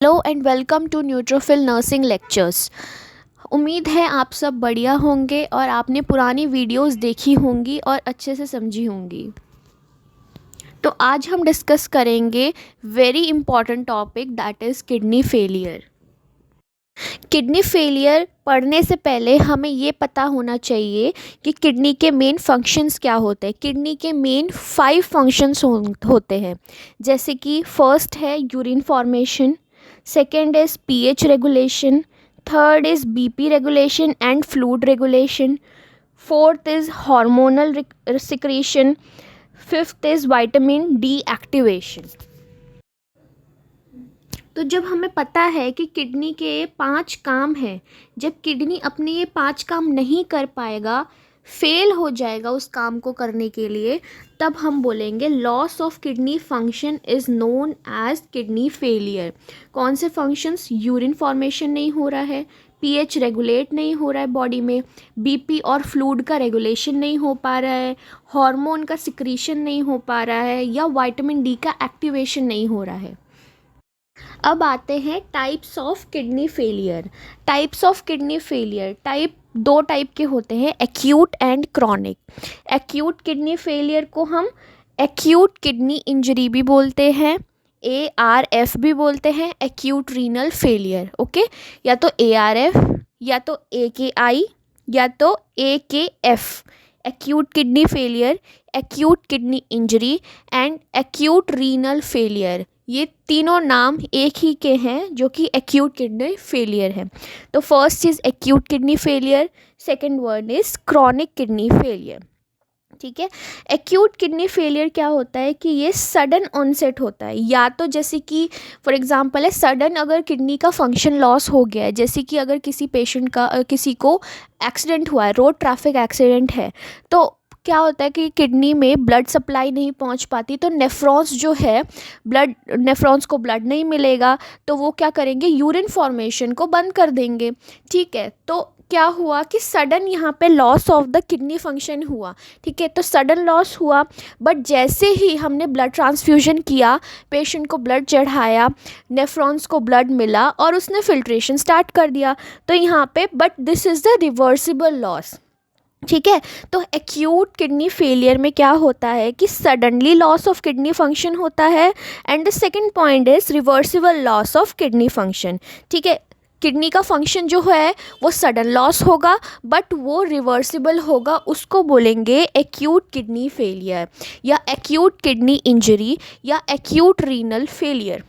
Hello and welcome to neutrophil nursing lectures. उम्मीद है आप सब बढ़िया होंगे और आपने पुरानी वीडियोस देखी होंगी और अच्छे से समझी होंगी। तो आज हम डिस्कस करेंगे very important topic that is kidney failure. Kidney failure पढ़ने से पहले हमें ये पता होना चाहिए कि किडनी के मेन फंक्शंस क्या होते हैं। किडनी के मेन 5 फंक्शंस होते हैं, जैसे कि फर्स्ट है urine formation, second is pH regulation, third is BP regulation and fluid regulation, fourth is hormonal secretion, fifth is vitamin D activation. तो जब हमें पता है कि किडनी के 5 काम हैं, जब किडनी अपने ये 5 काम नहीं कर पाएगा, फेल हो जाएगा उस काम को करने के लिए, तब हम बोलेंगे loss of kidney function is known as kidney failure. कौन से फंक्शंस? यूरिन फॉर्मेशन नहीं हो रहा है, पीएच रेगुलेट नहीं हो रहा है बॉडी में, बीपी और फ्लूइड का रेगुलेशन नहीं हो पा रहा है, हार्मोन का सिक्रीशन नहीं हो पा रहा है, या विटामिन डी का एक्टिवेशन नहीं हो रहा है। अब आते हैं types of kidney failure. Types of kidney failure दो टाइप के होते हैं, acute and chronic. Acute kidney failure को हम एक्यूट किडनी इंजरी भी बोलते हैं, ARF भी बोलते हैं, एक्यूट रीनल फेलियर। ओके, या तो ARF, या तो AKI, या तो AKF। Acute kidney failure, acute kidney injury and acute renal failure, ये तीनों नाम एक ही के हैं जो कि एक्यूट किडनी फेलियर है। तो first is acute kidney failure, second word is chronic kidney failure. ठीक है, एक्यूट किडनी फेलियर क्या होता है कि ये सडन ऑनसेट होता है, या तो जैसे कि फॉर एग्जांपल है सडन अगर किडनी का फंक्शन लॉस हो गया है, जैसे कि अगर किसी पेशेंट का किसी को एक्सीडेंट हुआ है, रोड ट्रैफिक एक्सीडेंट है, तो क्या होता है कि किडनी में ब्लड सप्लाई नहीं पहुंच पाती, तो नेफ्रॉन्स जो है नेफ्रॉन्स को ब्लड नहीं मिलेगा, तो वो क्या करेंगे, यूरिन फॉर्मेशन को बंद कर देंगे। ठीक है, तो क्या हुआ कि सडन यहाँ पे loss of the kidney function हुआ। ठीक है, तो सडन लॉस हुआ, बट जैसे ही हमने ब्लड ट्रांसफ्यूजन किया, पेशेंट को ब्लड चढ़ाया, नेफ्रॉन्स को ब्लड मिला और उसने फिल्ट्रेशन स्टार्ट कर दिया, तो यहाँ पे but this is the reversible loss. ठीक है, तो एक्यूट किडनी फेलियर में क्या होता है कि suddenly loss of kidney function होता है, and the second point is reversible loss of kidney function. ठीक है, किडनी का फंक्शन जो है वो सडन लॉस होगा बट वो रिवर्सिबल होगा, उसको बोलेंगे एक्यूट किडनी फेलियर या एक्यूट किडनी इंजरी या एक्यूट रीनल फेलियर।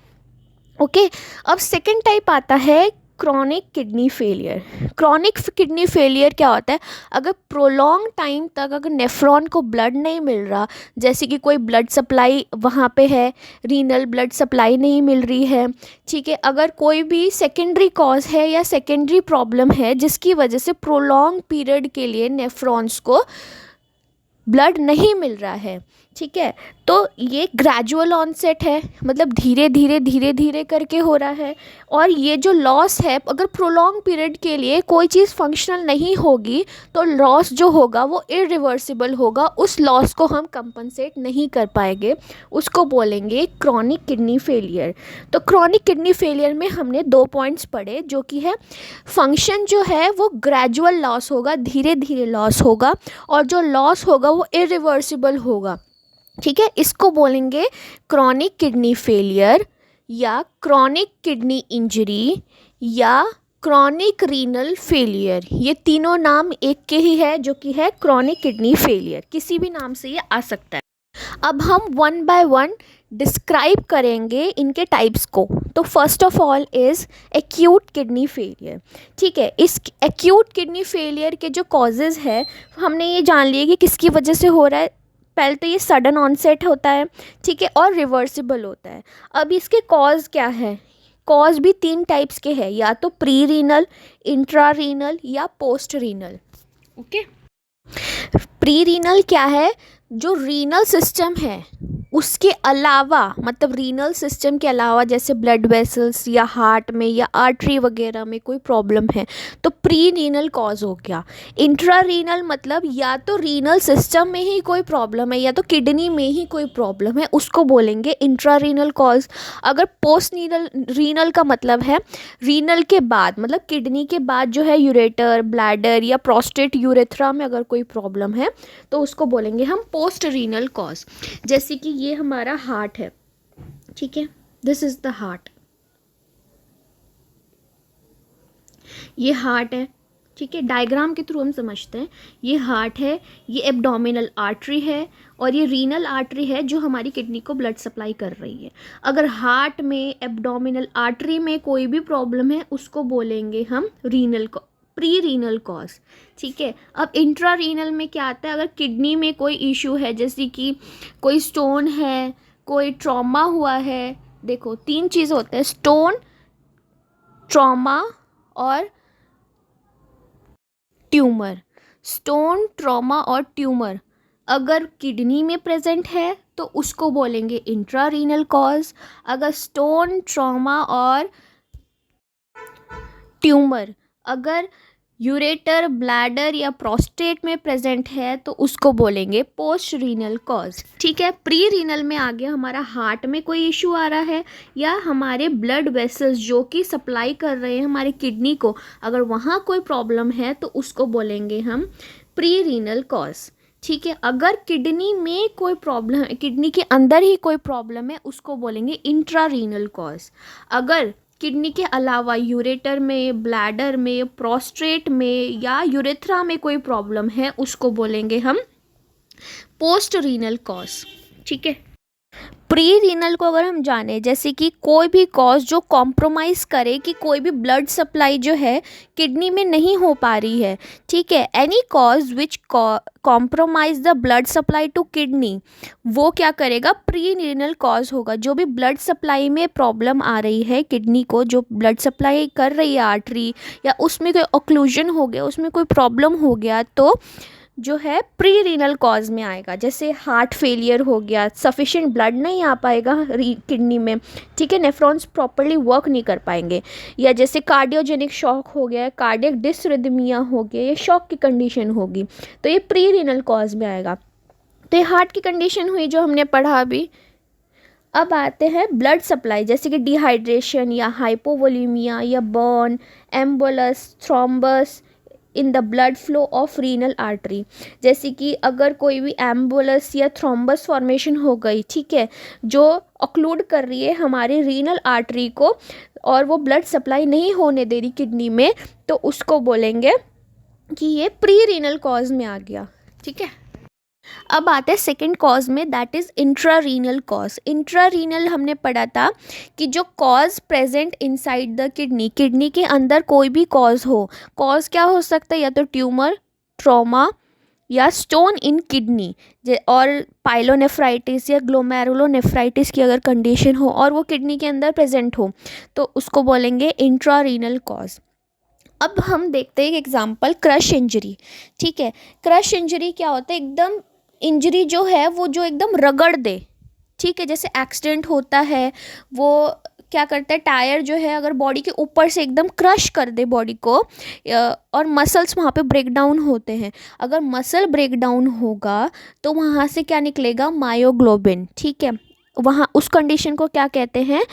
ओके, अब सेकंड टाइप आता है chronic kidney failure. Chronic kidney failure क्या होता है, अगर प्रोलॉन्ग टाइम तक अगर नेफ्रॉन को ब्लड नहीं मिल रहा, जैसे कि कोई ब्लड सप्लाई वहाँ पे है, रीनल ब्लड सप्लाई नहीं मिल रही है, ठीक है, अगर कोई भी सेकेंडरी कॉज है या सेकेंडरी प्रॉब्लम है जिसकी वजह से प्रोलॉन्ग पीरियड के लिए नेफ्रॉन्स को ब्लड नहीं मिल रहा है, ठीक है, तो ये ग्रेजुअल ऑनसेट है, मतलब धीरे धीरे धीरे धीरे करके हो रहा है। और ये जो लॉस है, अगर प्रोलॉन्ग पीरियड के लिए कोई चीज़ फंक्शनल नहीं होगी तो लॉस जो होगा वो इरिवर्सिबल होगा, उस लॉस को हम कंपनसेट नहीं कर पाएंगे, उसको बोलेंगे क्रॉनिक किडनी फेलियर। तो क्रॉनिक किडनी फेलियर में हमने 2 पॉइंट्स पढ़े, जो कि है फंक्शन जो है वो ग्रेजुअल लॉस होगा, धीरे धीरे लॉस होगा, और जो लॉस होगा वो इरिवर्सिबल होगा। ठीक है, इसको बोलेंगे क्रॉनिक किडनी फेलियर या क्रॉनिक किडनी इंजरी या क्रॉनिक रीनल फेलियर। ये तीनों नाम एक के ही है, जो कि है क्रॉनिक किडनी फेलियर, किसी भी नाम से ये आ सकता है। अब हम 1 बाय 1 डिस्क्राइब करेंगे इनके टाइप्स को। तो first of all is acute kidney failure. ठीक है, इस एक्यूट किडनी फेलियर के जो कॉजेज़ है हमने ये जान लिए कि किसकी वजह से हो रहा है। पहले तो ये सडन ऑनसेट होता है, ठीक है, और रिवर्सिबल होता है। अब इसके कॉज क्या है? कॉज भी 3 टाइप्स के हैं, या तो प्री रीनल, इंट्रा रीनल या post renal. Okay, pre renal क्या है? जो रीनल सिस्टम है उसके अलावा मतलब रीनल सिस्टम के अलावा जैसे ब्लड वेसल्स या हार्ट में या आर्टरी वगैरह में कोई प्रॉब्लम है तो प्री रीनल कॉज हो गया। इंट्रा रीनल मतलब या तो रीनल सिस्टम में ही कोई प्रॉब्लम है या तो किडनी में ही कोई प्रॉब्लम है, उसको बोलेंगे इंट्रा रीनल कॉज। अगर पोस्ट रीनल रीनल का मतलब है रीनल के बाद, मतलब किडनी के बाद जो है यूरेटर, ब्लैडर या प्रोस्टेट, यूरेथ्रा में अगर कोई प्रॉब्लम है तो उसको बोलेंगे हम पोस्ट रीनल कॉज। जैसे कि ये हमारा हार्ट है, ठीक है, दिस इज द हार्ट, ये हार्ट है, ठीक है, डायग्राम के थ्रू हम समझते हैं। ये हार्ट है, ये एब्डोमिनल आर्टरी है और ये रीनल आर्टरी है जो हमारी किडनी को ब्लड सप्लाई कर रही है। अगर हार्ट में, एब्डोमिनल आर्टरी में कोई भी प्रॉब्लम है उसको बोलेंगे हम रीनल प्री रीनल कॉज, ठीक है। अब इंट्रा रीनल में क्या आता है, अगर किडनी में कोई इशू है जैसे कि कोई स्टोन है, कोई ट्रॉमा हुआ है, देखो 3 चीज़ होते हैं, स्टोन, ट्रॉमा और ट्यूमर। स्टोन, ट्रॉमा और ट्यूमर अगर किडनी में प्रेजेंट है तो उसको बोलेंगे इंट्रा रीनल कॉज। अगर स्टोन, ट्रॉमा और ट्यूमर अगर यूरेटर, ब्लैडर या प्रोस्टेट में प्रेजेंट है तो उसको बोलेंगे पोस्ट रीनल कॉज, ठीक है। प्री रीनल में आ गया हमारा हार्ट में कोई इशू आ रहा है या हमारे ब्लड वेसल्स जो कि सप्लाई कर रहे हैं हमारे किडनी को, अगर वहाँ कोई प्रॉब्लम है तो उसको बोलेंगे हम प्री रीनल कॉज, ठीक है। अगर किडनी में कोई प्रॉब्लम है, किडनी के अंदर ही कोई प्रॉब्लम है, उसको बोलेंगे इंट्रा रीनल कॉज। अगर किडनी के अलावा यूरेटर में, ब्लैडर में, प्रोस्टेट में या यूरेथ्रा में कोई प्रॉब्लम है उसको बोलेंगे हम पोस्ट रीनल कॉज, ठीक है। प्री रीनल को अगर हम जाने, जैसे कि कोई भी कॉज जो कॉम्प्रोमाइज़ करे कि कोई भी ब्लड सप्लाई जो है किडनी में नहीं हो पा रही है, ठीक है, any cause which compromise the blood supply to kidney, वो क्या करेगा, प्री रीनल कॉज होगा। जो भी ब्लड सप्लाई में प्रॉब्लम आ रही है किडनी को, जो ब्लड सप्लाई कर रही है आर्टरी या उसमें कोई ऑक्लूजन हो गया, उसमें कोई प्रॉब्लम हो गया तो जो है प्री रीनल कॉज में आएगा। जैसे हार्ट फेलियर हो गया, सफिशिएंट ब्लड नहीं आ पाएगा किडनी में, ठीक है, नेफ्रॉन्स प्रॉपरली वर्क नहीं कर पाएंगे, या जैसे कार्डियोजेनिक शॉक हो गया, कार्डियक डिसरिदमिया हो गया, ये शॉक की कंडीशन होगी तो ये प्री रीनल कॉज में आएगा। तो ये हार्ट की कंडीशन हुई जो हमने पढ़ा अभी। अब आते हैं ब्लड सप्लाई, जैसे कि डिहाइड्रेशन या हाइपोवोलीमिया या burn, embolus, thrombus in the blood flow of renal artery. जैसे कि अगर कोई भी एम्बुलस या थ्रोम्बस फॉर्मेशन हो गई, ठीक है, जो ऑक्लूड कर रही है हमारी रीनल आर्टरी को और वो ब्लड सप्लाई नहीं होने दे रही किडनी में, तो उसको बोलेंगे कि ये प्री रीनल कॉज में आ गया, ठीक है। अब आते हैं सेकेंड कॉज में, that is intra renal cause. Intra renal हमने पढ़ा था कि जो cause present inside the kidney, kidney के अंदर कोई भी कॉज हो, कॉज क्या हो सकता है, या तो ट्यूमर, ट्रॉमा या स्टोन इन किडनी, और पाइलोनेफ्राइटिस या ग्लोमेरुलोनेफ्राइटिस की अगर कंडीशन हो और वो किडनी के अंदर प्रेजेंट हो तो उसको बोलेंगे इंट्रा रीनल कॉज। अब हम देखते हैं एक एग्जांपल, क्रश इंजरी, ठीक है। क्रश इंजरी क्या होता है, एकदम इंजरी जो है वो जो एकदम रगड़ दे, ठीक है, जैसे एक्सीडेंट होता है, वो क्या करता है, टायर जो है अगर बॉडी के ऊपर से एकदम क्रश कर दे बॉडी को, और मसल्स वहाँ पे ब्रेक डाउन होते हैं, अगर मसल ब्रेक डाउन होगा तो वहाँ से क्या निकलेगा, मायोग्लोबिन, ठीक है। वहाँ उस कंडीशन को क्या कहते हैं,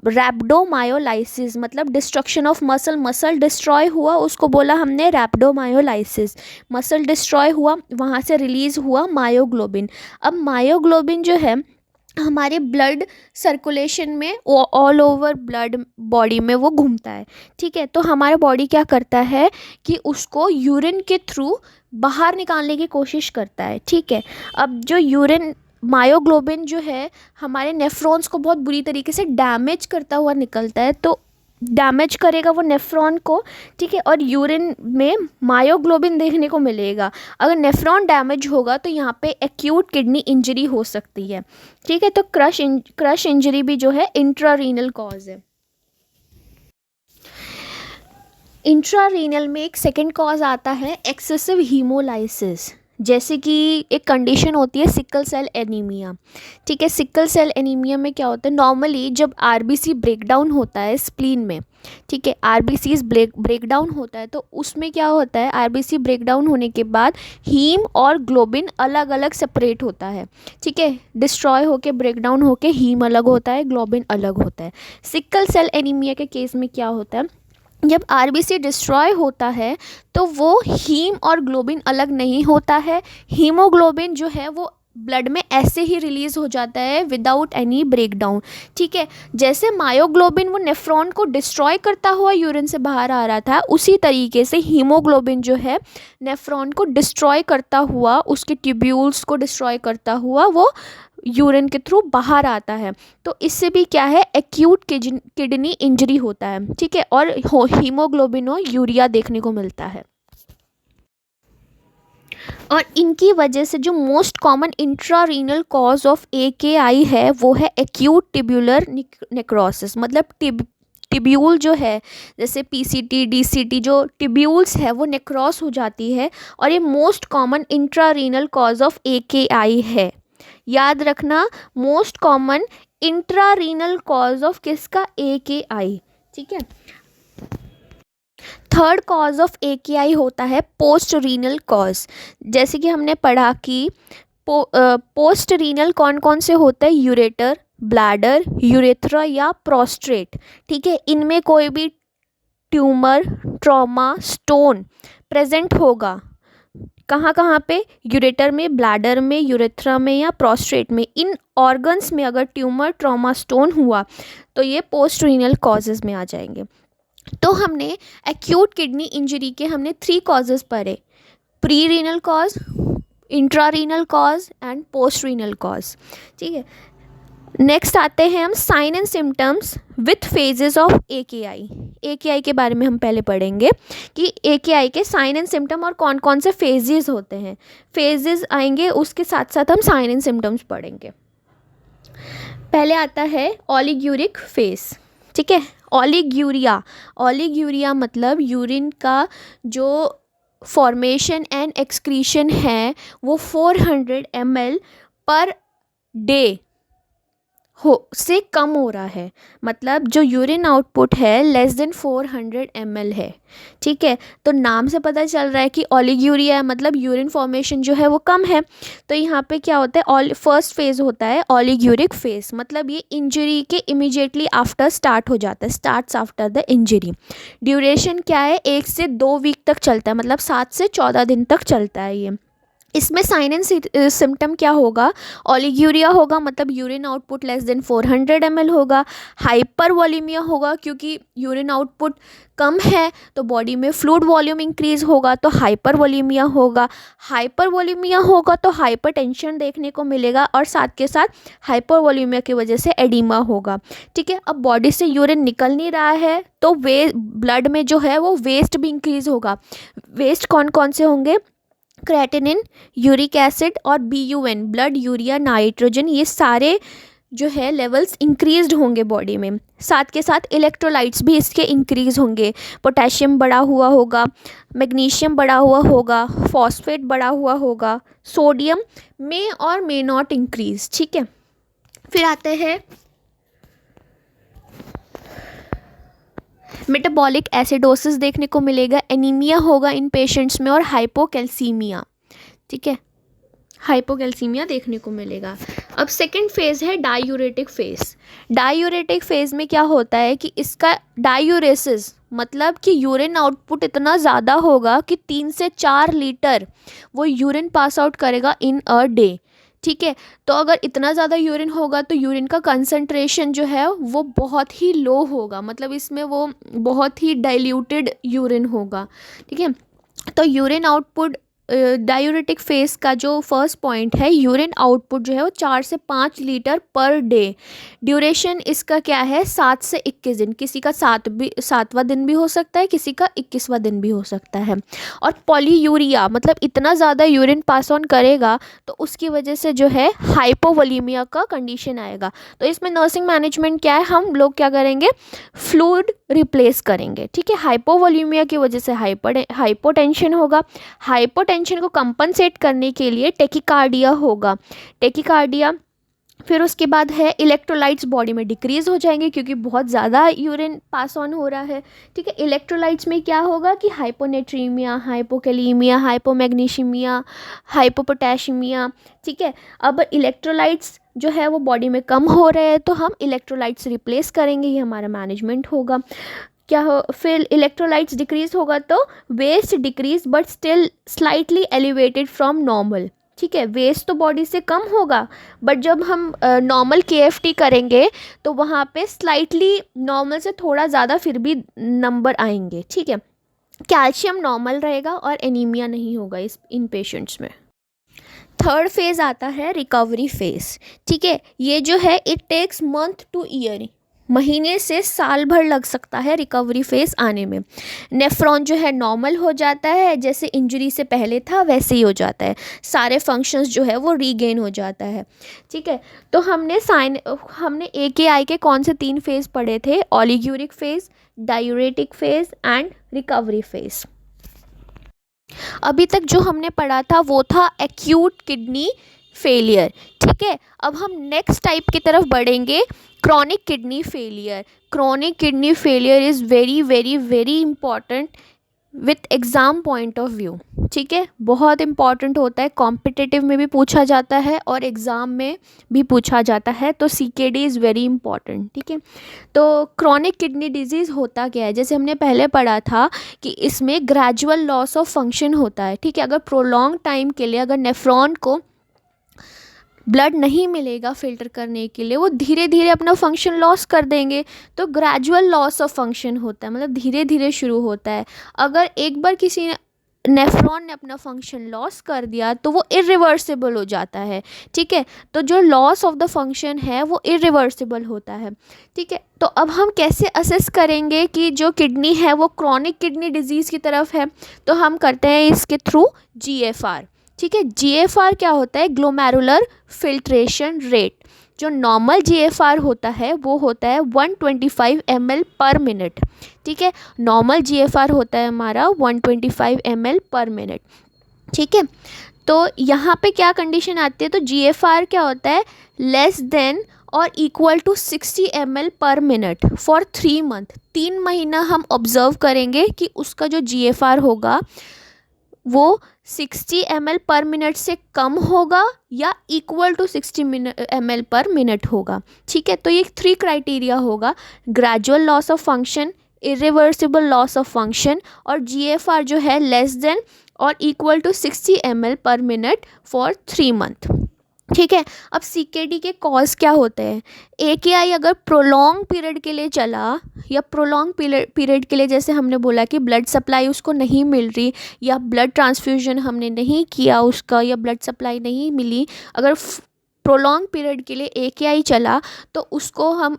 रैप्डोमायोलाइसिस, मतलब destruction of muscle, muscle destroy हुआ उसको बोला हमने रैप्डोमायोलाइसिस, मसल डिस्ट्रॉय हुआ, वहाँ से रिलीज़ हुआ मायोग्लोबिन। अब मायोग्लोबिन जो है हमारे ब्लड सर्कुलेशन में ऑल ओवर ब्लड बॉडी में वो घूमता है, ठीक है। तो हमारा बॉडी क्या करता है कि उसको यूरिन के थ्रू बाहर निकालने की कोशिश करता है, ठीक है। अब जो यूरिन, मायोग्लोबिन जो है हमारे नेफ्रॉन्स को बहुत बुरी तरीके से डैमेज करता हुआ निकलता है, तो डैमेज करेगा वो नेफ्रॉन को, ठीक है, और यूरिन में मायोग्लोबिन देखने को मिलेगा। अगर नेफ्रॉन डैमेज होगा तो यहाँ पे एक्यूट किडनी इंजरी हो सकती है, ठीक है। तो क्रश इंजरी भी जो है इंट्रारीनल कॉज है। इंट्रारीनल में एक सेकेंड कॉज आता है एक्सेसिव हीमोलाइसिस, जैसे कि एक कंडीशन होती है सिकल सेल एनीमिया। ठीक है, सिकल सेल एनीमिया में क्या होता है, नॉर्मली जब आरबीसी ब्रेकडाउन होता है स्प्लीन में, ठीक है, आरबीसी ब्रेकडाउन होता है तो उसमें क्या होता है, आरबीसी ब्रेकडाउन होने के बाद हीम और ग्लोबिन अलग अलग सेपरेट होता है। ठीक है, डिस्ट्रॉय होके ब्रेकडाउन होके हीम अलग होता है, ग्लोबिन अलग होता है। सिकल सेल एनीमिया के केस में क्या होता है, जब आरबीसी डिस्ट्रॉय होता है तो वो हीम और ग्लोबिन अलग नहीं होता है, हीमोग्लोबिन जो है वो ब्लड में ऐसे ही रिलीज़ हो जाता है विदाउट एनी ब्रेकडाउन। ठीक है, जैसे मायोग्लोबिन वो नेफ्रॉन को डिस्ट्रॉय करता हुआ यूरिन से बाहर आ रहा था, उसी तरीके से हीमोग्लोबिन जो है नेफ्रॉन को डिस्ट्रॉय करता हुआ, उसके ट्यूब्यूल्स को डिस्ट्रॉय करता हुआ वो यूरिन के थ्रू बाहर आता है। तो इससे भी क्या है, एक्यूट किडनी इंजरी होता है। ठीक है, और हीमोग्लोबिन और यूरिया देखने को मिलता है। और इनकी वजह से जो most common intrarenal cause of AKI है वो है एक्यूट टिब्यूलर नेक्रोसिस। मतलब टिब्यूल जो है, जैसे PCT DCT, जो टिब्यूल्स है वो नेक्रोस हो जाती है, और ये most common intrarenal cause of AKI है। याद रखना, most common intrarenal cause of किसका, AKI। ठीक है, थर्ड कॉज ऑफ AKI होता है पोस्ट रीनल कॉज। जैसे कि हमने पढ़ा कि पोस्ट रीनल कौन कौन से होते हैं, यूरेटर, ब्लैडर, यूरेथ्रा या प्रोस्टेट। ठीक है, इनमें कोई भी ट्यूमर, ट्रॉमा, स्टोन प्रेजेंट होगा, कहाँ कहाँ पे, यूरेटर में, ब्लैडर में, यूरेथ्रा में या प्रोस्टेट में। इन ऑर्गन्स में अगर ट्यूमर, ट्रॉमा, स्टोन हुआ तो ये पोस्ट रीनल कॉजेज़ में आ जाएंगे। तो हमने एक्यूट किडनी इंजरी के हमने 3 कॉजेज़ पढ़े, pre renal cause, intrarenal cause and post renal cause. ठीक है, नेक्स्ट आते हैं हम sign and symptoms with phases of AKI। AKI के बारे में हम पहले पढ़ेंगे कि AKI के साइन एंड सिम्टम और कौन कौन से फेजेस होते हैं। फेजेस आएंगे, उसके साथ साथ हम साइन एंड सिम्टम्स पढ़ेंगे। पहले आता है ओलिग्यूरिक फेज। ठीक है, ओलिग्यूरिया मतलब यूरिन का जो फॉर्मेशन एंड एक्सक्रीशन है वो 400 ml पर डे से कम हो रहा है। मतलब जो यूरिन आउटपुट है लेस देन 400 ml है। ठीक है, तो नाम से पता चल रहा है कि ओलिग्यूरिया है, मतलब यूरिन फॉर्मेशन जो है वो कम है। तो यहाँ पे क्या होता है, फर्स्ट फेज होता है ओलिग्यूरिक फेज, मतलब ये इंजरी के इमीडिएटली आफ्टर स्टार्ट हो जाता है, starts after the injury. Duration क्या है, 1 से 2 वीक तक चलता है, मतलब 7 से 14 दिन तक चलता है ये। इसमें साइन एंड सिम्टम क्या होगा, ओलिग्यूरिया होगा, मतलब urine output less than 400 ml होगा। हाइपर वॉल्यूमिया होगा, क्योंकि यूरिन आउटपुट कम है तो बॉडी में फ्लूइड वॉल्यूम इंक्रीज होगा, तो हाइपर वॉल्यूमिया होगा। हाइपर वॉल्यूमिया होगा तो हाइपरटेंशन देखने को मिलेगा, और साथ के साथ हाइपर वॉल्यूमिया की वजह से एडिमा होगा। ठीक है, अब बॉडी से यूरिन निकल नहीं रहा है तो ब्लड में जो है वो वेस्ट भी इंक्रीज होगा। वेस्ट कौन कौन से होंगे, क्रेटिनिन, यूरिक एसिड और BUN, ब्लड यूरिया नाइट्रोजन, ये सारे जो है लेवल्स इंक्रीज्ड होंगे बॉडी में। साथ के साथ इलेक्ट्रोलाइट्स भी इसके इंक्रीज होंगे, पोटेशियम बढ़ा हुआ होगा, मैग्नीशियम बढ़ा हुआ होगा, फॉस्फेट बढ़ा हुआ होगा, सोडियम मे और मे नॉट इंक्रीज। ठीक है, फिर आते हैं मेटाबॉलिक एसिडोसिस देखने को मिलेगा, एनीमिया होगा इन पेशेंट्स में, और हाइपोकैल्सीमिया। ठीक है, हाइपोकैल्सीमिया देखने को मिलेगा। अब सेकंड फेज है डायूरेटिक फेज। डायूरेटिक फेज में क्या होता है कि इसका डायूरेसिस मतलब कि यूरिन आउटपुट इतना ज़्यादा होगा कि 3 से 4 लीटर वो यूरिन पास आउट करेगा इन अ डे। ठीक है, तो अगर इतना ज़्यादा यूरिन होगा तो यूरिन का कंसंट्रेशन जो है वो बहुत ही लो होगा, मतलब इसमें वो बहुत ही डाइल्यूटेड यूरिन होगा। ठीक है, तो यूरिन आउटपुट डायूरेटिक फेज का जो फर्स्ट पॉइंट है, यूरिन आउटपुट जो है वो 4 से 5 लीटर पर डे। ड्यूरेशन इसका क्या है, 7 से 21 दिन, किसी का 7वां दिन भी हो सकता है, किसी का 21वां दिन भी हो सकता है। और पॉलीयूरिया मतलब इतना ज़्यादा यूरिन पास ऑन करेगा तो उसकी वजह से जो है हाइपोवोलीमिया का कंडीशन आएगा। तो इसमें नर्सिंग मैनेजमेंट क्या है, हम लोग क्या करेंगे, फ्लूइड रिप्लेस करेंगे। ठीक है, हाइपोवोलीमिया की वजह से हाइपोटेंशन होगा, हाइपोटेंशन हाइपोटेंशन को कंपनसेट करने के लिए टेकिकार्डिया होगा, टेकिकार्डिया। फिर उसके बाद है इलेक्ट्रोलाइट्स बॉडी में डिक्रीज़ हो जाएंगे क्योंकि बहुत ज़्यादा यूरिन पास ऑन हो रहा है, ठीक है। इलेक्ट्रोलाइट्स में क्या होगा कि हाइपोनेट्रीमिया, हाइपोकैलीमिया, हाइपोमैग्नीशियमिया, हाइपोपोटेशियमिया, ठीक है। अब इलेक्ट्रोलाइट्स जो है वो बॉडी में कम हो रहे हैं तो हम इलेक्ट्रोलाइट्स रिप्लेस करेंगे, ये हमारा मैनेजमेंट होगा। क्या हो, फिर इलेक्ट्रोलाइट्स डिक्रीज होगा तो waste decrease but still slightly elevated from normal, ठीक है। वेस्ट तो बॉडी से कम होगा बट जब हम नॉर्मल केएफटी करेंगे तो वहाँ पे स्लाइटली नॉर्मल से थोड़ा ज़्यादा फिर भी नंबर आएंगे, ठीक है। कैल्शियम नॉर्मल रहेगा और एनीमिया नहीं होगा इन पेशेंट्स में। थर्ड फेज़ आता है रिकवरी फेज़, ठीक है। ये जो है it takes month to year, महीने से साल भर लग सकता है रिकवरी फेज़ आने में। नेफ्रॉन जो है नॉर्मल हो जाता है, जैसे इंजरी से पहले था वैसे ही हो जाता है, सारे फंक्शंस जो है वो रीगेन हो जाता है, ठीक है। तो हमने AKI के कौन से 3 फेज़ पढ़े थे? Oliguric phase, diuretic phase and recovery phase. अभी तक जो हमने पढ़ा था वो था एक्यूट किडनी फेलियर, ठीक है। अब हम नेक्स्ट टाइप की तरफ बढ़ेंगे, chronic kidney failure. Chronic kidney failure is very very very important with exam point of view, ठीक है। बहुत इंपॉर्टेंट होता है, कॉम्पिटिटिव में भी पूछा जाता है और एग्ज़ाम में भी पूछा जाता है, तो CKD इज़ वेरी इंपॉर्टेंट, ठीक है। तो क्रॉनिक किडनी डिजीज़ होता क्या है? जैसे हमने पहले पढ़ा था कि इसमें ग्रेजुअल लॉस ऑफ फंक्शन होता है, ठीक है। अगर प्रोलॉन्ग टाइम के लिए अगर नेफ्रॉन को ब्लड नहीं मिलेगा फिल्टर करने के लिए, वो धीरे धीरे अपना फंक्शन लॉस कर देंगे, तो ग्रेजुअल लॉस ऑफ फंक्शन होता है, मतलब धीरे धीरे शुरू होता है। अगर एक बार किसी नेफ्रॉन ने अपना फंक्शन लॉस कर दिया तो वो इरिवर्सिबल हो जाता है, ठीक है। तो जो लॉस ऑफ द फंक्शन है वो इरिवर्सिबल होता है, ठीक है। तो अब हम कैसे असेस करेंगे कि जो किडनी है वो क्रॉनिक किडनी डिजीज़ की तरफ है? तो हम करते हैं इसके थ्रू GFR, ठीक है। GFR क्या होता है? Glomerular filtration rate. जो नॉर्मल GFR होता है वो होता है 125 ml पर मिनट, ठीक है। नॉर्मल GFR होता है हमारा 125 ml पर मिनट, ठीक है। तो यहाँ पे क्या कंडीशन आती है? तो GFR क्या होता है? लेस देन और equal to 60 ml per minute for 3 month. 3 महीना हम ऑब्जर्व करेंगे कि उसका जो GFR होगा वो 60 ml पर मिनट से कम होगा या equal to 60 ml per minute होगा, ठीक है। तो ये 3 क्राइटेरिया होगा, gradual loss of function, irreversible loss of function और GFR जो है लेस देन और equal to 60 ml per minute for 3 month, ठीक है। अब CKD के कॉज क्या होते हैं? AKI अगर प्रोलॉन्ग पीरियड के लिए चला या प्रोलॉन्ग पीरियड के लिए, जैसे हमने बोला कि ब्लड सप्लाई उसको नहीं मिल रही या ब्लड ट्रांसफ्यूजन हमने नहीं किया उसका या ब्लड सप्लाई नहीं मिली, अगर प्रोलॉन्ग पीरियड के लिए AKI चला तो उसको हम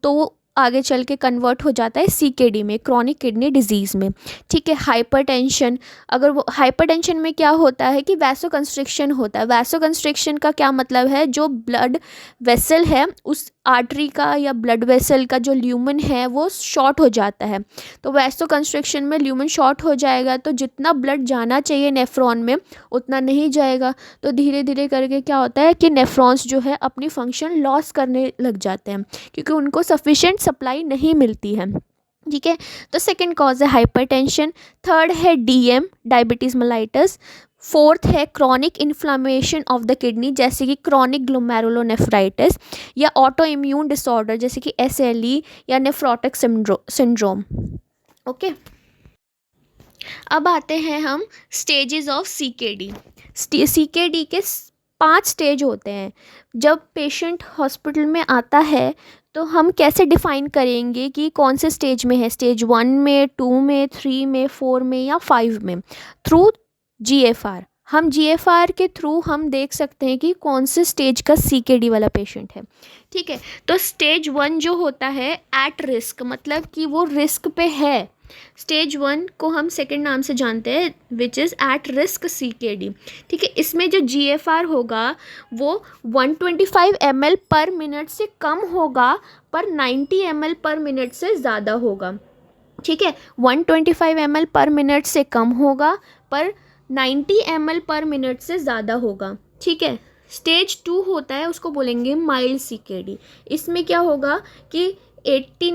तो आगे चल के कन्वर्ट हो जाता है CKD में, क्रॉनिक किडनी डिजीज़ में, ठीक है। हाइपरटेंशन, अगर वो हाइपरटेंशन में क्या होता है कि वैसो कंस्ट्रिक्शन होता है। वैसो कंस्ट्रिक्शन का क्या मतलब है? जो ब्लड वेसल है उस आर्टरी का या ब्लड वेसल का जो ल्यूमन है वो शॉर्ट हो जाता है, तो वैसो कंस्ट्रिक्शन में ल्यूमन शॉर्ट हो जाएगा तो जितना ब्लड जाना चाहिए नेफ्रॉन में उतना नहीं जाएगा, तो धीरे धीरे करके क्या होता है कि नेफ्रॉन्स जो है अपनी फंक्शन लॉस करने लग जाते हैं क्योंकि उनको सफिशिएंट सप्लाई नहीं मिलती है, ठीक है। तो सेकंड कॉज है हाइपरटेंशन। थर्ड है DM, डायबिटीज़ मेलाइटस। फोर्थ है chronic inflammation of the kidney, जैसे कि क्रॉनिक ग्लोमेरुलोनेफ्राइटिस या ऑटो इम्यून डिसऑर्डर जैसे कि SLE या नेफ्रोटिक सिंड्रोम, ओके। अब आते हैं हम स्टेजेस ऑफ CKD। CKD के 5 स्टेज होते हैं। जब पेशेंट हॉस्पिटल में आता है तो हम कैसे डिफ़ाइन करेंगे कि कौन से स्टेज में है? स्टेज 1 में, 2 में, 3 में, 4 में या 5 में? थ्रू GFR, हम GFR के थ्रू हम देख सकते हैं कि कौन से स्टेज का CKD वाला पेशेंट है, ठीक है। तो स्टेज 1 जो होता है एट रिस्क, मतलब कि वो रिस्क पे है। स्टेज 1 को हम सेकंड नाम से जानते हैं which is at risk CKD, ठीक है। इसमें जो GFR होगा वो 125 ml पर मिनट से कम होगा पर 90 ml पर मिनट से ज़्यादा होगा, ठीक है। 125 ml पर मिनट से कम होगा पर 90 ml पर मिनट से ज़्यादा होगा, ठीक है। स्टेज 2 होता है, उसको बोलेंगे माइल्ड सीकेडी। इसमें क्या होगा कि 80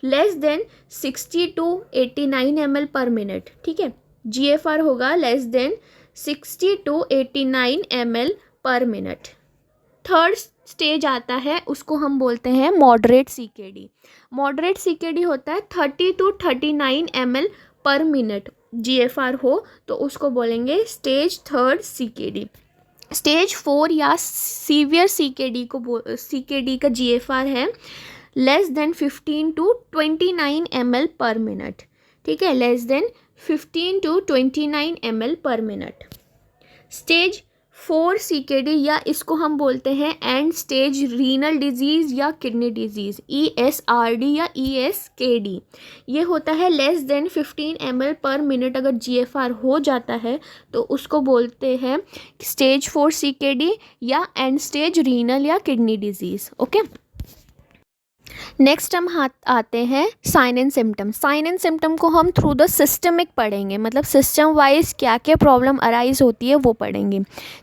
less than 60 to 89 ml per minute, ठीक है। GFR होगा less than 60 to 89 ml per minute. Third stage आता है, उसको हम बोलते हैं मॉडरेट सीकेडी। मॉडरेट सीकेडी होता है 30 to 39 ml per minute GFR हो तो उसको बोलेंगे स्टेज थर्ड सीकेडी। स्टेज 4 या सीवियर सीकेडी सीकेडी का GFR है less than 15 to 29 ml per minute, ठीक है, less than 15 to 29 ml per minute. Stage 4 CKD या इसको हम बोलते हैं एंड स्टेज रीनल डिजीज़ या किडनी डिजीज़, ESRD या ESKD। ये होता है less than 15 ml per minute. अगर GFR हो जाता है तो उसको बोलते हैं स्टेज 4 सीकेडी या एंड स्टेज रीनल या किडनी डिजीज़। ओके, नेक्स्ट हम आते हैं sign and symptom. Sign and symptom को हम थ्रू द सिस्टमिक पढ़ेंगे, मतलब सिस्टम वाइज क्या क्या प्रॉब्लम अराइज होती है वो पढ़ेंगे,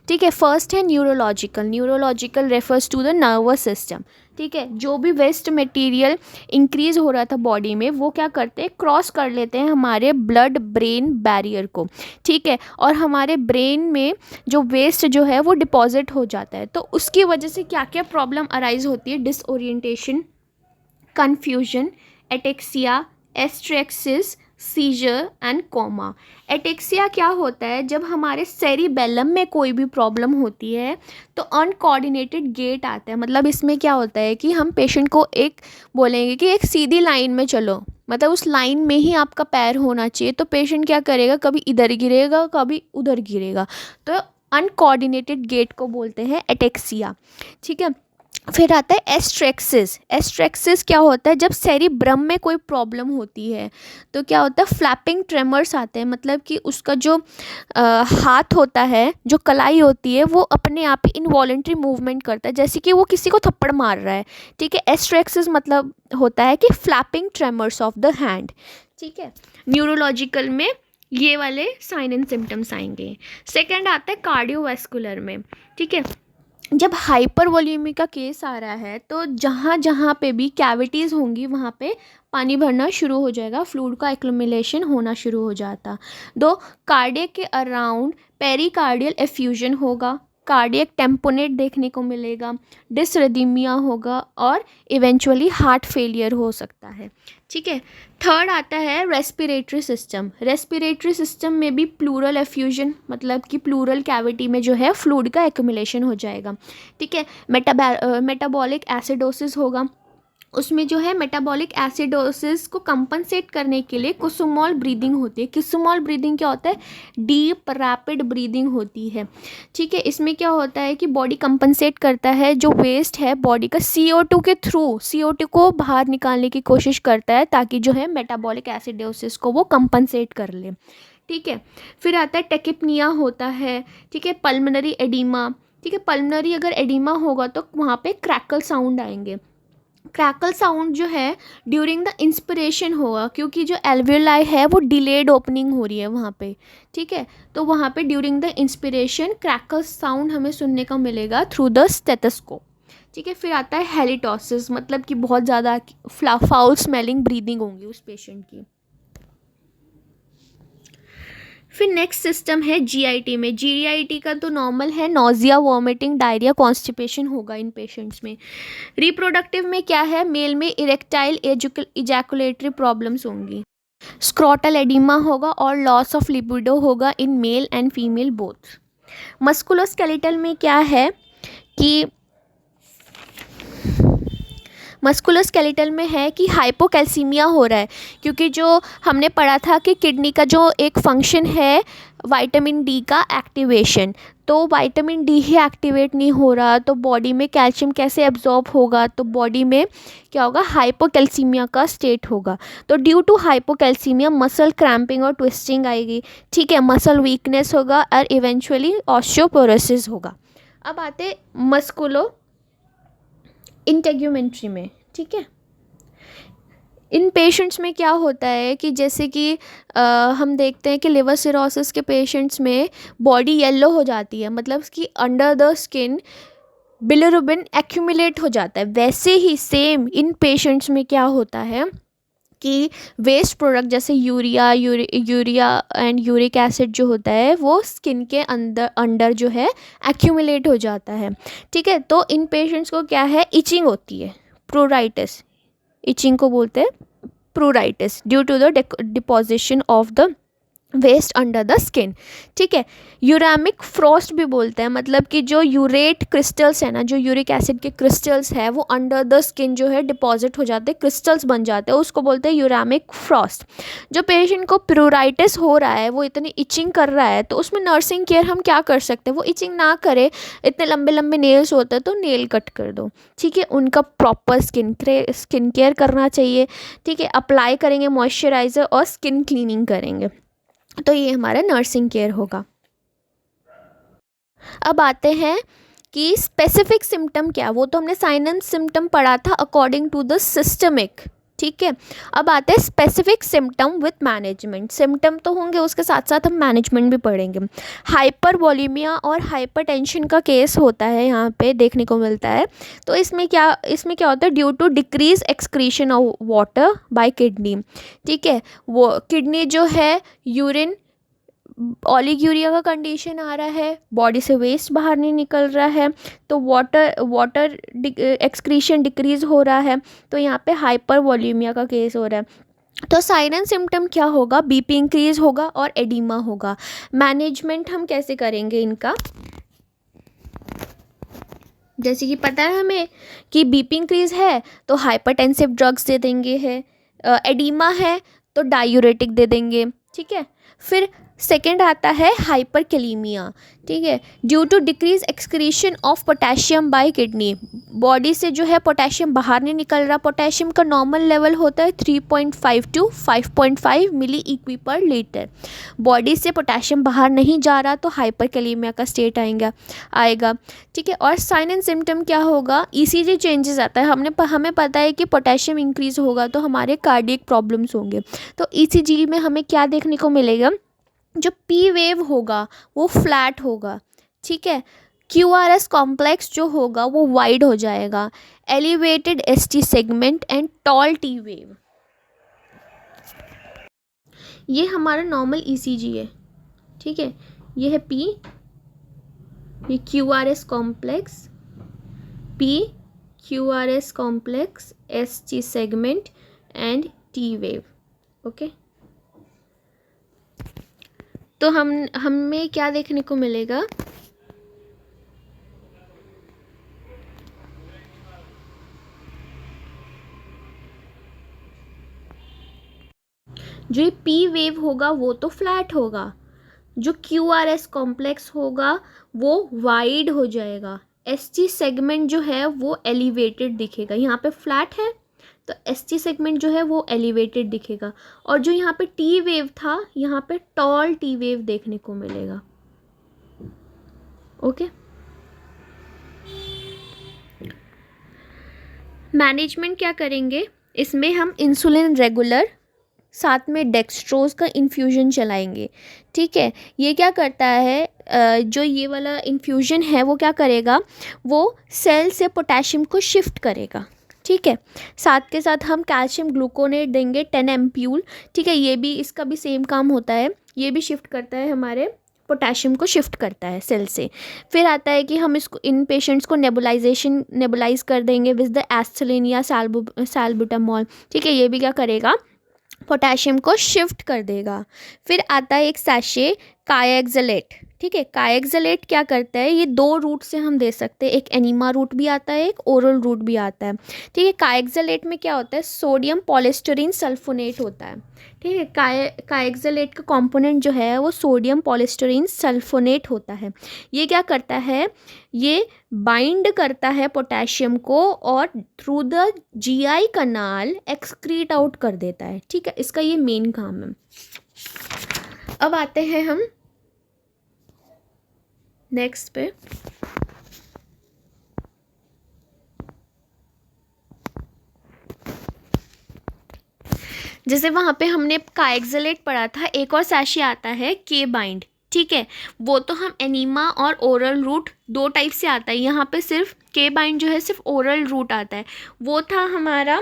ठीक है। फर्स्ट है neurological. Neurological refers to the nervous system, ठीक है। जो भी वेस्ट मटेरियल इंक्रीज़ हो रहा था बॉडी में वो क्या करते हैं, क्रॉस कर लेते हैं हमारे ब्लड ब्रेन बैरियर को, ठीक है, और हमारे ब्रेन में जो वेस्ट जो है वो डिपॉजिट हो जाता है। तो उसकी वजह से क्या क्या प्रॉब्लम अराइज होती है, disorientation, confusion, ataxia, asterixis, seizure and coma. Ataxia क्या होता है, जब हमारे सेरिबेलम में कोई भी प्रॉब्लम होती है तो अनकोऑर्डिनेटेड गेट आता है। मतलब इसमें क्या होता है कि हम पेशेंट को एक बोलेंगे कि एक सीधी लाइन में चलो, मतलब उस लाइन में ही आपका पैर होना चाहिए, तो पेशेंट क्या करेगा, कभी इधर गिरेगा कभी उधर गिरेगा, तो अनकोऑर्डिनेटेड गेट को बोलते हैं एटेक्सिया, ठीक है। फिर आता है एस्ट्रेक्सिस। एस्ट्रेक्सिस क्या होता है, जब सेरिब्रम में कोई प्रॉब्लम होती है तो क्या होता है, फ्लैपिंग ट्रेमर्स आते हैं, मतलब कि उसका जो हाथ होता है, जो कलाई होती है, वो अपने आप ही इनवॉलेंट्री मूवमेंट करता है, जैसे कि वो किसी को थप्पड़ मार रहा है, ठीक है। एस्ट्रेक्सिस मतलब होता है कि flapping tremors of the hand, ठीक है। न्यूरोलॉजिकल में ये वाले साइन एंड सिम्टम्स आएंगे। सेकेंड आता है कार्डियोवैस्कुलर में, ठीक है। जब हाइपरवोल्यूमी का केस आ रहा है तो जहाँ जहाँ पे भी कैविटीज़ होंगी वहाँ पे पानी भरना शुरू हो जाएगा, फ्लूइड का एक्युमुलेशन होना शुरू हो जाता। दो, कार्डियक के अराउंड पेरिकार्डियल एफ्यूजन होगा, कार्डियक टेम्पोनेट देखने को मिलेगा, डिसरिदमिया होगा और इवेंचुअली हार्ट फेलियर हो सकता है, ठीक है। थर्ड आता है रेस्पिरेटरी सिस्टम। रेस्पिरेटरी सिस्टम में भी प्लूरल एफ्यूजन, मतलब कि प्लूरल कैविटी में जो है फ्लूइड का एक्युमुलेशन हो जाएगा, ठीक है। मेटाबॉलिक एसिडोसिस होगा, उसमें जो है मेटाबॉलिक एसिडोसिस को कंपनसेट करने के लिए कुसुमोल ब्रीदिंग होती है। कुसुमोल ब्रीदिंग क्या होता है, डीप रैपिड ब्रीदिंग होती है, ठीक है। इसमें क्या होता है कि बॉडी कंपनसेट करता है, जो वेस्ट है बॉडी का CO2 के थ्रू CO2 को बाहर निकालने की कोशिश करता है ताकि जो है मेटाबॉलिक एसिडोसिस को वो कंपनसेट कर ले, ठीक है। फिर आता है टेकिपनिया होता है, ठीक है। पल्मोनरी एडिमा, ठीक है। पल्मोनरी अगर एडिमा होगा तो वहाँ पे क्रैकल साउंड आएंगे। क्रैकल साउंड जो है ड्यूरिंग द इंस्पिरेशन होगा, क्योंकि जो एल्वियोलाई है वो डिलेड ओपनिंग हो रही है वहाँ पे, ठीक है। तो वहाँ पे during the inspiration crackle sound हमें सुनने का मिलेगा थ्रू द स्टेथोस्कोप, ठीक है। फिर आता है हेलिटोसिस, मतलब कि बहुत ज़्यादा फाउल स्मेलिंग ब्रीदिंग होंगी उस पेशेंट की। फिर नेक्स्ट सिस्टम है GIT में। GIT का तो नॉर्मल है, नोजिया, वॉमिटिंग, डायरिया, कॉन्स्टिपेशन होगा इन पेशेंट्स में। रिप्रोडक्टिव में क्या है, मेल में इरेक्टाइल इजैकुलेटरी प्रॉब्लम्स होंगी, स्क्रोटल एडिमा होगा और लॉस ऑफ लिबिडो होगा in male and female both. Musculoskeletal में क्या है कि मस्कुलोस्केलेटल में है कि हाइपोकैल्सीमिया हो रहा है, क्योंकि जो हमने पढ़ा था कि किडनी का जो एक फंक्शन है विटामिन D का एक्टिवेशन, तो विटामिन D ही एक्टिवेट नहीं हो रहा तो बॉडी में कैल्शियम कैसे एब्जॉर्ब होगा, तो बॉडी में क्या होगा, हाइपोकैल्सीमिया का स्टेट होगा। तो due to hypocalcaemia muscle cramping और ट्विस्टिंग आएगी, ठीक है, मसल वीकनेस होगा और इवेंचुअली ऑस्टियोपोरोसिस होगा। अब आते मस्कुलो इंटेग्यूमेंट्री में, ठीक है। इन पेशेंट्स में क्या होता है कि जैसे कि हम देखते हैं कि लिवर सिरोसिस के पेशेंट्स में बॉडी येलो हो जाती है, मतलब कि under the skin bilirubin accumulate हो जाता है। वैसे ही सेम इन पेशेंट्स में क्या होता है कि वेस्ट प्रोडक्ट जैसे यूरिया एंड यूरिक एसिड जो होता है वो स्किन के अंदर अंडर जो है एक्यूमुलेट हो जाता है। ठीक है, तो इन पेशेंट्स को क्या है, इचिंग होती है, प्रोराइटिस, इचिंग को बोलते हैं pruritus, due to the deposition of the waste under the skin. ठीक है, यूरामिक फ्रॉस्ट भी बोलते हैं, मतलब कि जो यूरेट क्रिस्टल्स है ना, जो यूरिक एसिड के क्रिस्टल्स है वो अंडर द स्किन जो है डिपॉजिट हो जाते हैं, क्रिस्टल्स बन जाते हैं, उसको बोलते हैं यूरामिक फ्रॉस्ट। जो पेशेंट को प्यूराइटिस हो रहा है, वो इतनी इचिंग कर रहा है, तो उसमें नर्सिंग केयर हम क्या कर सकते हैं, वो इचिंग ना करे, इतने लंबे लंबे नेल्स होते हैं तो नेल कट कर दो। ठीक है, उनका प्रॉपर स्किन केयर करना चाहिए। ठीक है, अप्लाई करेंगे मॉइस्चराइज़र और स्किन क्लीनिंग करेंगे, तो ये हमारा नर्सिंग केयर होगा। अब आते हैं कि स्पेसिफिक सिम्टम क्या, वो तो हमने साइन एंड सिम्टम पढ़ा था अकॉर्डिंग टू द सिस्टमिक। ठीक है, अब आते हैं specific symptom with management. Symptom तो होंगे, उसके साथ साथ हम मैनेजमेंट भी पढ़ेंगे। हाइपर वॉलीमिया और हाइपरटेंशन का केस होता है यहाँ पे देखने को मिलता है। तो इसमें क्या होता है, due to decrease excretion of water by kidney. ठीक है, वो किडनी जो है यूरिन, ओलिग्यूरिया का कंडीशन आ रहा है, बॉडी से वेस्ट बाहर नहीं निकल रहा है, तो वाटर एक्सक्रीशन डिक्रीज हो रहा है, तो यहाँ पे हाइपर वॉल्यूमिया का केस हो रहा है। तो साइन एंड सिम्टम क्या होगा, बीपी इंक्रीज होगा और एडिमा होगा। मैनेजमेंट हम कैसे करेंगे इनका, जैसे कि पता है हमें कि बीपी इंक्रीज है तो हाइपरटेंसिव ड्रग्स दे देंगे, है एडिमा है तो डायूरेटिक दे देंगे। ठीक है, फिर सेकेंड आता है हाइपरकैलेमिया। ठीक है, due to decrease excretion of potassium by kidney, body से जो है पोटेशियम बाहर नहीं निकल रहा। पोटेशियम का नॉर्मल लेवल होता है 3.5 टू 5.5 मिली इक्वी पर लीटर, बॉडी से पोटेशियम बाहर नहीं जा रहा तो हाइपरकैलेमिया का स्टेट आएगा। ठीक है, और साइन एंड सिम्टम क्या होगा, ईसीजी चेंजेस आता है। हमें पता है कि पोटेशियम इंक्रीज होगा तो हमारे कार्डियक प्रॉब्लम्स होंगे, तो ईसीजी में हमें क्या देखने को मिलेगा, जो पी वेव होगा वो फ्लैट होगा। ठीक है, क्यूआरएस कॉम्प्लेक्स जो होगा वो वाइड हो जाएगा, elevated ST segment and tall T wave. ये हमारा नॉर्मल ईसीजी है। ठीक है, ये है पी, ये QRS complex, P QRS complex, ST segment and T wave. Okay, तो हमें क्या देखने को मिलेगा, जो ये पी वेव होगा वो तो फ्लैट होगा, जो क्यू आर एस कॉम्प्लेक्स होगा वो वाइड हो जाएगा, एस टी सेगमेंट जो है वो एलिवेटेड दिखेगा। यहाँ पे फ्लैट है तो एस टी सेगमेंट जो है वो एलिवेटेड दिखेगा, और जो यहाँ पे टी वेव था यहाँ पे टॉल टी वेव देखने को मिलेगा। ओके, मैनेजमेंट क्या करेंगे, इसमें हम इंसुलिन रेगुलर, साथ में डेक्सट्रोज का इन्फ्यूजन चलाएंगे। ठीक है, ये क्या करता है, जो ये वाला इन्फ्यूजन है वो क्या करेगा, वो सेल से पोटेशियम को शिफ्ट करेगा। ठीक है, साथ के साथ हम कैल्शियम ग्लूकोनेट देंगे 10 एम्प्यूल। ठीक है, ये भी, इसका भी सेम काम होता है, ये भी शिफ्ट करता है, हमारे पोटेशियम को शिफ्ट करता है सेल से। फिर आता है कि हम इसको, इन पेशेंट्स को नेबुलाइज कर देंगे विद द एस्थलीन या सैल्बुटामॉल। ठीक है, ये भी क्या करेगा, पोटेशियम को शिफ्ट कर देगा। फिर आता है एक सैशे कायाक्सलेट। ठीक है, कायाक्सलेट क्या करता है, ये दो रूट से हम दे सकते हैं, एक एनिमा रूट भी आता है, एक ओरल रूट भी आता है। ठीक है, कायाक्सलेट में क्या होता है, सोडियम पॉलिस्टरीन सल्फोनेट होता है। ठीक है, कायाक्सलेट का कंपोनेंट जो है वो सोडियम पॉलिस्टरीन सल्फोनेट होता है। ये क्या करता है, ये बाइंड करता है पोटेशियम को और through the GI canal excrete out कर देता है। ठीक है, इसका ये मेन काम है। अब आते हैं हम नेक्स्ट पे, जैसे वहाँ पे हमने काएक्सलेट पढ़ा था, एक और सैशे आता है के बाइंड, ठीक है, वो तो हम एनीमा और ओरल रूट दो टाइप से आता है, यहाँ पे सिर्फ के बाइंड जो है सिर्फ ओरल रूट आता है। वो था हमारा,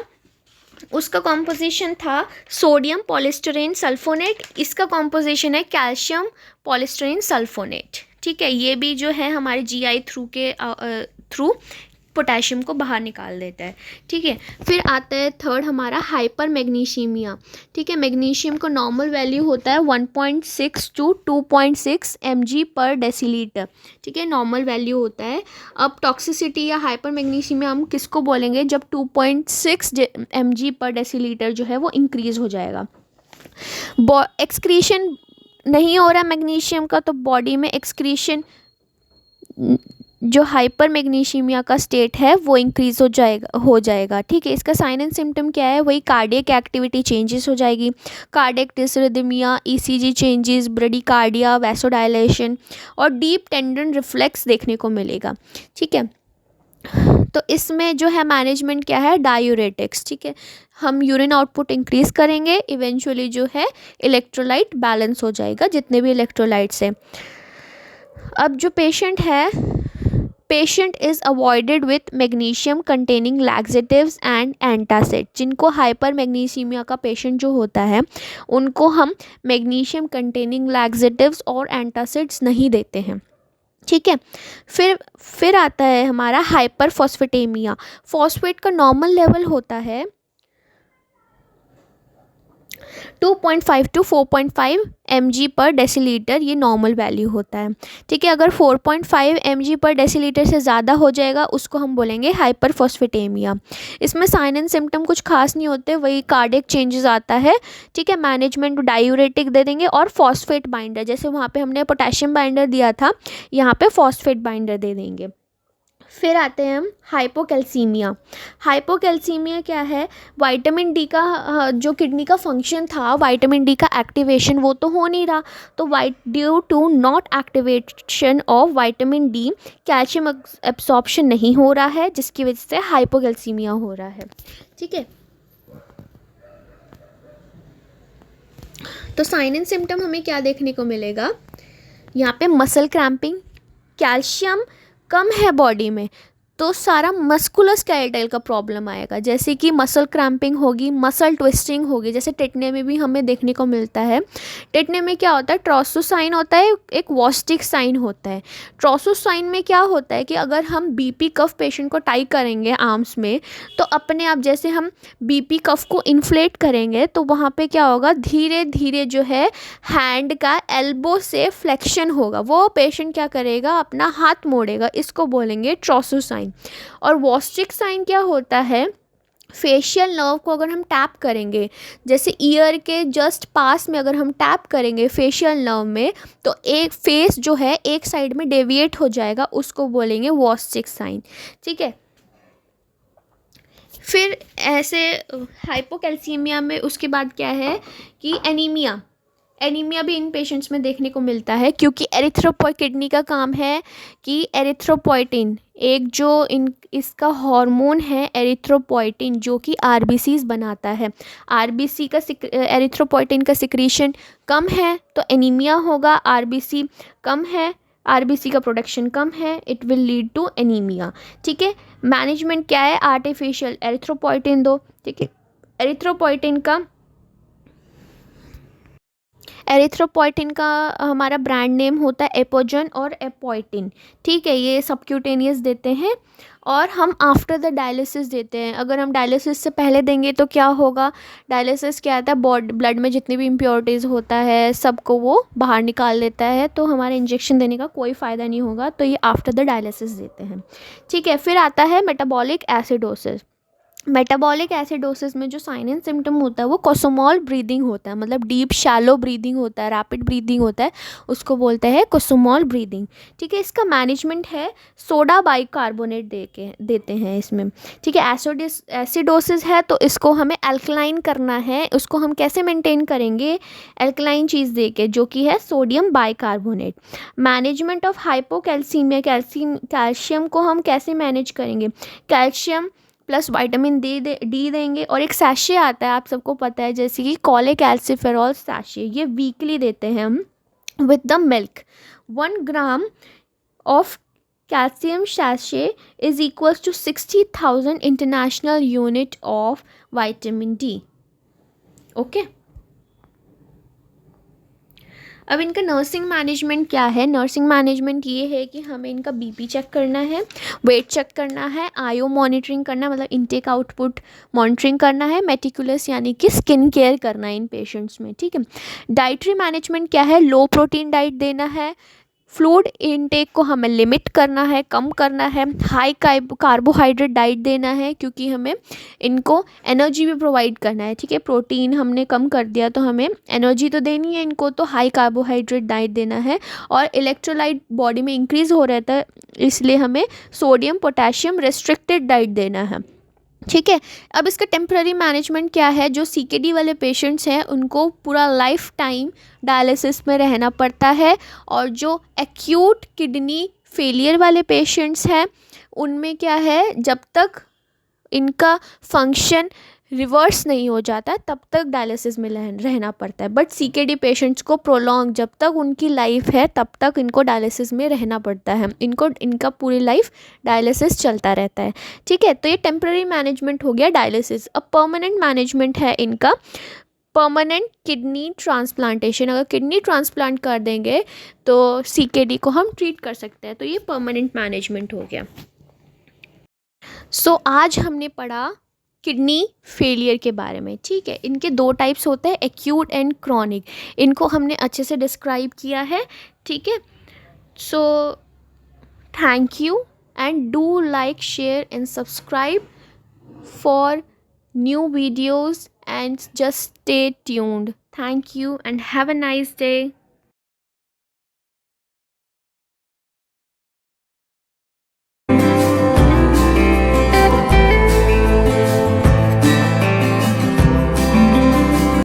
उसका कॉम्पोजिशन था सोडियम पॉलिस्टरीन सल्फोनेट, इसका कॉम्पोजिशन है कैल्शियम पॉलिस्टरीन सल्फोनेट, ठीक है। ये भी जो है हमारे जीआई थ्रू पोटेशियम को बाहर निकाल देता है, ठीक है। फिर आता है थर्ड हमारा हाइपर मैग्नीशियमिया, ठीक है। मैग्नीशियम का नॉर्मल वैल्यू होता है 1.6 टू 2.6 mg/dL, ठीक है, नॉर्मल वैल्यू होता है। अब टॉक्सिसिटी या हाइपर मैग्नीशियमिया हम किसको बोलेंगे, जब 2.6 mg/dL जो है वो इंक्रीज़ हो जाएगा। एक्सक्रीशन नहीं हो रहा मैग्नीशियम का, तो बॉडी में एक्सक्रीशन जो हाइपर मैग्नीशियमिया का स्टेट है वो इंक्रीज़ हो जाएगा, ठीक है। इसका साइन एंड सिम्टम क्या है, वही कार्डियक एक्टिविटी चेंजेस हो जाएगी, cardiac डिसरिदमिया, ECG changes, bradycardia, vasodilation और डीप टेंडन रिफ्लेक्स देखने को मिलेगा, ठीक है। तो इसमें जो है मैनेजमेंट क्या है, डायूरेटिक्स, ठीक है। हम यूरिन आउटपुट इंक्रीज़ करेंगे, इवेंचुअली जो है इलेक्ट्रोलाइट बैलेंस हो जाएगा, जितने भी इलेक्ट्रोलाइट्स हैं। अब जो patient is avoided with magnesium containing laxatives and antacid. जिनको हाइपर मैग्नीशियमिया का पेशेंट जो होता है उनको हम मैग्नीशियम कंटेनिंग लैक्सेटिव्स और एंटासिड्स नहीं देते हैं, ठीक है। फिर आता है हमारा हाइपर फॉस्फेटेमिया। फॉस्फेट का नॉर्मल लेवल होता है 2.5 टू 4.5 mg/dL, ये नॉर्मल वैल्यू होता है, ठीक है। अगर 4.5 mg/dL से ज़्यादा हो जाएगा उसको हम बोलेंगे हाइपर फॉस्फेटेमिया। इसमें साइन एंड सिम्टम कुछ खास नहीं होते, वही कार्डियक चेंजेस आता है, ठीक है। मैनेजमेंट डायूरेटिक दे देंगे और फॉस्फेट बाइंडर, जैसे वहाँ पे हमने पोटेशियम बाइंडर दिया था, यहाँ पे फॉस्फेट बाइंडर दे देंगे। फिर आते हैं हम हाइपोकैल्सीमिया। हाइपोकैल्सीमिया क्या है, विटामिन डी का जो किडनी का फंक्शन था, विटामिन डी का एक्टिवेशन वो तो हो नहीं रहा, तो due to not activation of vitamin D calcium absorption नहीं हो रहा है, जिसकी वजह से हाइपोकैल्सीमिया हो रहा है, ठीक है। तो साइन एंड सिम्टम हमें क्या देखने को मिलेगा, यहाँ पे मसल क्रैम्पिंग, कैल्शियम कम है बॉडी में तो सारा मस्कुलोस्केलेटल का प्रॉब्लम आएगा, जैसे कि मसल क्रैम्पिंग होगी, मसल ट्विस्टिंग होगी, जैसे टेटने में भी हमें देखने को मिलता है। टेटने में क्या होता है, ट्रोसोसाइन होता है, एक वॉस्टिक साइन होता है। ट्रोसोसाइन में क्या होता है कि अगर हम बीपी कफ पेशेंट को टाई करेंगे आर्म्स में, तो अपने आप जैसे हम बीपी कफ को इन्फ्लेट करेंगे तो वहाँ पे क्या होगा, धीरे धीरे जो है हैंड का एल्बो से फ्लेक्शन होगा, वो पेशेंट क्या करेगा, अपना हाथ मोड़ेगा, इसको बोलेंगे ट्रोसोसाइन। और वॉस्टिक साइन क्या होता है, फेशियल नर्व को अगर हम टैप करेंगे, जैसे ईयर के जस्ट पास में अगर हम टैप करेंगे फेशियल नर्व में, तो एक फेस जो है एक साइड में डेविएट हो जाएगा, उसको बोलेंगे वॉस्टिक साइन, ठीक है। फिर ऐसे हाइपोकैल्सीमिया में उसके बाद क्या है कि एनीमिया। एनीमिया भी इन पेशेंट्स में देखने को मिलता है, क्योंकि किडनी का काम है कि एरिथ्रोपोइटिन, एक जो इसका हार्मोन है एरिथ्रोपोइटिन, जो कि आरबीसीज बनाता है, आरबीसी का एरिथ्रोपोइटिन का सिक्रीशन कम है तो एनीमिया होगा, आरबीसी कम है, आरबीसी का प्रोडक्शन कम है, it will lead to anaemia, ठीक है। मैनेजमेंट क्या है, आर्टिफिशियल एरिथ्रोपोइटिन दो, ठीक है। एरिथ्रोपोइटिन का हमारा ब्रांड नेम होता है एपोजन और एपोइटिन, ठीक है। ये सबक्यूटेनियस देते हैं और हम आफ्टर द डायलिसिस देते हैं। अगर हम डायलिसिस से पहले देंगे तो क्या होगा, डायलिसिस क्या आता है, ब्लड में जितनी भी इम्प्योरिटीज़ होता है सबको वो बाहर निकाल देता है, तो हमारे इंजेक्शन देने का कोई फ़ायदा नहीं होगा, तो ये आफ्टर द डायलिसिस देते हैं, ठीक है। फिर आता है मेटाबॉलिक एसिडोसिस। मेटाबॉलिक एसिडोसिस में जो साइन एंड सिम्टम होता है वो कोसोमॉल ब्रीदिंग होता है, मतलब डीप शैलो ब्रीदिंग होता है, रैपिड ब्रीदिंग होता है, उसको बोलते हैं कोसोमॉल ब्रीदिंग, ठीक है। इसका मैनेजमेंट है सोडा बाइकार्बोनेट देते हैं इसमें, ठीक है। एसिडोसिस है तो इसको हमें अल्कलाइन करना है, उसको हम कैसे मेंटेन करेंगे, अल्कलाइन चीज़ दे के, जो कि है sodium bicarbonate. Management of hypocalcaemia, calcium को हम कैसे मैनेज करेंगे, कैल्शियम प्लस विटामिन डी देंगे। और एक सैशे आता है, आप सबको पता है, जैसे कि कॉलेकैल्सिफेरॉल सैशे, ये वीकली देते हैं हम with the milk. 1 gram of calcium sachet is equals to 60,000 international unit of vitamin D. Okay, अब इनका नर्सिंग मैनेजमेंट क्या है? नर्सिंग मैनेजमेंट ये है कि हमें इनका बीपी चेक करना है, वेट चेक करना है, आयो मॉनिटरिंग करना मतलब इनटेक आउटपुट मॉनिटरिंग करना है, मेटिकुलस यानी कि स्किन केयर करना है इन पेशेंट्स में, ठीक है। डाइटरी मैनेजमेंट क्या है? लो प्रोटीन डाइट देना है, फ्लूइड इनटेक को हमें लिमिट करना है, कम करना है, हाई कार्बोहाइड्रेट डाइट देना है क्योंकि हमें इनको एनर्जी भी प्रोवाइड करना है, ठीक है। प्रोटीन हमने कम कर दिया तो हमें एनर्जी तो देनी है इनको, तो हाई कार्बोहाइड्रेट डाइट देना है। और इलेक्ट्रोलाइट बॉडी में इंक्रीज़ हो रहता है, इसलिए हमें सोडियम पोटेशियम रेस्ट्रिक्टेड डाइट देना है, ठीक है। अब इसका टेम्पररी मैनेजमेंट क्या है? जो सीकेडी वाले पेशेंट्स हैं उनको पूरा लाइफ टाइम डायलिसिस में रहना पड़ता है, और जो एक्यूट किडनी फेलियर वाले पेशेंट्स हैं उनमें क्या है, जब तक इनका फंक्शन रिवर्स नहीं हो जाता तब तक डायलिसिस में रहना पड़ता है। बट सीकेडी पेशेंट्स को प्रोलॉन्ग, जब तक उनकी लाइफ है तब तक इनको डायलिसिस में रहना पड़ता है, इनका पूरी लाइफ डायलिसिस चलता रहता है, ठीक है। तो ये टेम्पररी मैनेजमेंट हो गया डायलिसिस। अब परमानेंट मैनेजमेंट है इनका परमानेंट किडनी ट्रांसप्लांटेशन। अगर किडनी ट्रांसप्लांट कर देंगे तो सीकेडी को हम ट्रीट कर सकते हैं, तो ये परमानेंट मैनेजमेंट हो गया। सो आज हमने पढ़ा किडनी फेलियर के बारे में, ठीक है। इनके 2 टाइप्स होते हैं, एक्यूट एंड क्रॉनिक, इनको हमने अच्छे से डिस्क्राइब किया है, ठीक है। So thank you and do like, share and subscribe for new videos and just stay tuned. Thank you and have a nice day.